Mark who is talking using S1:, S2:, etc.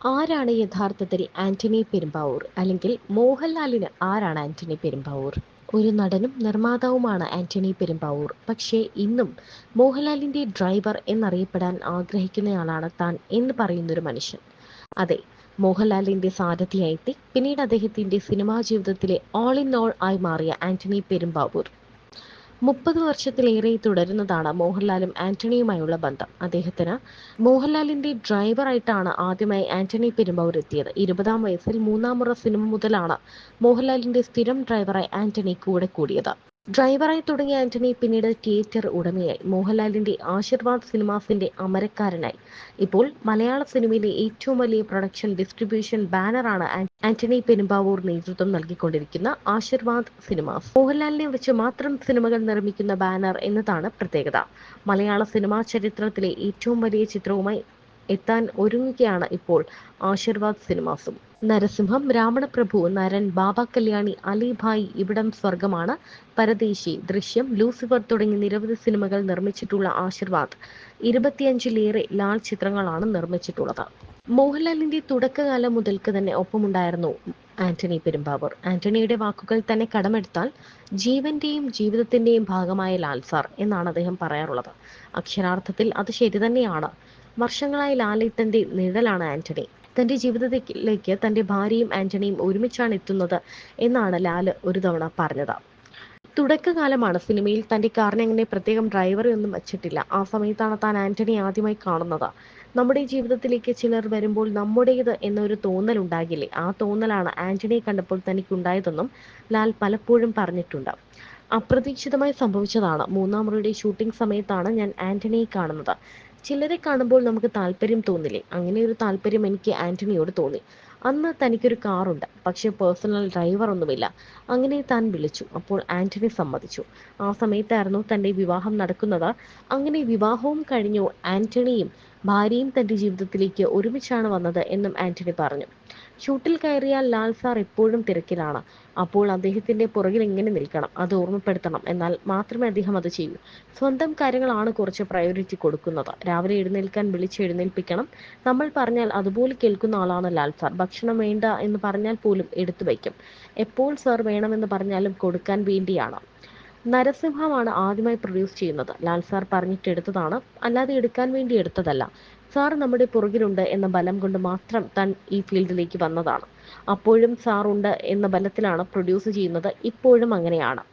S1: ആരാണ് യഥാർത്ഥത്തിൽ ആന്റണി പെരുമ്പാവൂർ? അല്ലെങ്കിൽ മോഹൻലാലിന് ആരാണ് ആന്റണി പെരുമ്പാവൂർ? ഒരു നടനും നിർമ്മാതാവുമാണ് ആന്റണി പെരുമ്പാവൂർ. പക്ഷേ ഇന്നും മോഹൻലാലിന്റെ ഡ്രൈവർ എന്നറിയപ്പെടാൻ ആഗ്രഹിക്കുന്നയാളാണ് താൻ എന്ന് പറയുന്നൊരു മനുഷ്യൻ. അതെ, മോഹൻലാലിന്റെ സാരഥിയായെത്തി പിന്നീട് അദ്ദേഹത്തിന്റെ സിനിമാ ജീവിതത്തിലെ ഓൾ ഇൻ ഓൾ ആയി മാറിയ ആന്റണി പെരുമ്പാവൂർ 30 വർഷത്തിലേറെ തുടരുന്നതാണ് മോഹൻലാലും ആന്റണിയുമായുള്ള ബന്ധം. അദ്ദേഹത്തിന് മോഹൻലാലിന്റെ ഡ്രൈവറായിട്ടാണ് ആദ്യമായി ആന്റണി പെരുമ്പാവൂർ എത്തിയത്. 20-ാം വയസ്സിൽ മൂന്നാം മുറ സിനിമ മുതലാണ് മോഹൻലാലിന്റെ സ്ഥിരം ഡ്രൈവറായി ആന്റണി കൂടെ കൂടിയത്. ഡ്രൈവറായി തുടങ്ങിയ ആന്റണി പിന്നീട് തിയേറ്റർ ഉടമയായി. മോഹൻലാലിന്റെ ആശീർവാദ് സിനിമാസിന്റെ അമരക്കാരനായി. ഇപ്പോൾ മലയാള സിനിമയിലെ ഏറ്റവും വലിയ പ്രൊഡക്ഷൻ ഡിസ്ട്രിബ്യൂഷൻ ബാനറാണ് ആന്റണി പെരുമ്പാവൂർ നേതൃത്വം നൽകിക്കൊണ്ടിരിക്കുന്ന ആശീർവാദ് സിനിമാസ്. മോഹൻലാലിനെ വെച്ച് മാത്രം സിനിമകൾ നിർമ്മിക്കുന്ന ബാനർ എന്നതാണ് പ്രത്യേകത. മലയാള സിനിമാ ചരിത്രത്തിലെ ഏറ്റവും വലിയ ചിത്രവുമായി എത്താൻ ഒരുങ്ങുകയാണ് ഇപ്പോൾ ആശീർവാദ് സിനിമാസും. നരസിംഹം, രാവണപ്രഭു, നരൻ, ബാബ കല്യാണി, അലി ഭായ്, ഇവിടം സ്വർഗമാണ്, പരദേശി, ദൃശ്യം, ലൂസിഫർ തുടങ്ങി നിരവധി സിനിമകൾ നിർമ്മിച്ചിട്ടുള്ള ആശീർവാദ് 25-ലേറെ ലാൽ ചിത്രങ്ങളാണ് നിർമ്മിച്ചിട്ടുള്ളത്. മോഹൻലാലിന്റെ തുടക്കകാലം മുതൽക്ക് തന്നെ ഒപ്പമുണ്ടായിരുന്നു ആന്റണി പെരുമ്പാവൂർ. ആന്റണിയുടെ വാക്കുകൾ തന്നെ കടമെടുത്താൽ ജീവന്റെയും ജീവിതത്തിന്റെയും ഭാഗമായ ലാൽ സാർ എന്നാണ് അദ്ദേഹം പറയാറുള്ളത്. അക്ഷരാർത്ഥത്തിൽ അത് ശരി തന്നെയാണ്. വർഷങ്ങളായി ലാലേട്ടന്റെ നിഴലാണ് ആന്റണി. തന്റെ ജീവിതത്തിലേക്ക് തന്റെ ഭാര്യയും ആന്റണിയും ഒരുമിച്ചാണ് എത്തുന്നത് എന്നാണ് ലാല് ഒരു തവണ പറഞ്ഞത്. തുടക്കകാലമാണ്. സിനിമയിൽ തന്റെ കാറിന് അങ്ങനെ പ്രത്യേകം ഡ്രൈവറെ ഒന്നും വച്ചിട്ടില്ല. ആ സമയത്താണ് താൻ ആന്റണി ആദ്യമായി കാണുന്നത്. നമ്മുടെ ജീവിതത്തിലേക്ക് ചിലർ വരുമ്പോൾ നമ്മുടേത് എന്നൊരു തോന്നൽ ഉണ്ടാകില്ലേ, ആ തോന്നലാണ് ആന്റണിയെ കണ്ടപ്പോൾ തനിക്കുണ്ടായതെന്നും ലാൽ പലപ്പോഴും പറഞ്ഞിട്ടുണ്ട്. അപ്രതീക്ഷിതമായി സംഭവിച്ചതാണ്. മൂന്നാം മുറയുടെ ഷൂട്ടിംഗ് സമയത്താണ് ഞാൻ ആന്റണിയെ കാണുന്നത്. ചിലരെ കാണുമ്പോൾ നമുക്ക് താല്പര്യം തോന്നില്ലേ, അങ്ങനെ ഒരു താല്പര്യം എനിക്ക് ആന്റണിയോട് തോന്നി. അന്ന് തനിക്കൊരു കാറുണ്ട്, പക്ഷെ പേഴ്സണൽ ഡ്രൈവർ ഒന്നുമില്ല. അങ്ങനെ താൻ വിളിച്ചു. അപ്പോൾ ആന്റണി സമ്മതിച്ചു. ആ സമയത്തായിരുന്നു തന്റെ വിവാഹം നടക്കുന്നത്. അങ്ങനെ വിവാഹവും കഴിഞ്ഞു. ആന്റണിയും ഭാര്യയും തന്റെ ജീവിതത്തിലേക്ക് ഒരുമിച്ചാണ് വന്നത് എന്നും ആന്റണി പറഞ്ഞു. ഷൂട്ടിൽ കയറിയാൽ ലാൽ സാർ എപ്പോഴും തിരക്കിലാണ്. അപ്പോൾ അദ്ദേഹത്തിന്റെ പുറകിൽ എങ്ങനെ നിൽക്കണം, അത് ഓർമ്മപ്പെടുത്തണം, എന്നാൽ മാത്രമേ അദ്ദേഹം അത് ചെയ്യൂ. സ്വന്തം കാര്യങ്ങളാണ് കുറച്ച് പ്രയോറിറ്റി കൊടുക്കുന്നത്. രാവിലെ എഴുന്നേൽക്കാൻ വിളിച്ചെഴുന്നേൽപ്പിക്കണം. നമ്മൾ പറഞ്ഞാൽ അതുപോലെ കേൾക്കുന്ന ആളാണ് ലാൽ സാർ. ഭക്ഷണം വേണ്ട എന്ന് പറഞ്ഞാൽ പോലും എടുത്തു വയ്ക്കും. എപ്പോൾ സാർ വേണമെന്ന് പറഞ്ഞാലും കൊടുക്കാൻ വേണ്ടിയാണ്. നരസിംഹമാണ് ആദ്യമായി പ്രൊഡ്യൂസ് ചെയ്യുന്നത്. ലാൽ സാർ പറഞ്ഞിട്ടെടുത്തതാണ്, അല്ലാതെ എടുക്കാൻ വേണ്ടി എടുത്തതല്ല. സാർ നമ്മുടെ പുറകിലുണ്ട് എന്ന ബലം കൊണ്ട് മാത്രം താൻ ഈ ഫീൽഡിലേക്ക് വന്നതാണ്. അപ്പോഴും സാർ ഉണ്ട് എന്ന ബലത്തിലാണ് പ്രൊഡ്യൂസ് ചെയ്യുന്നത്. ഇപ്പോഴും അങ്ങനെയാണ്.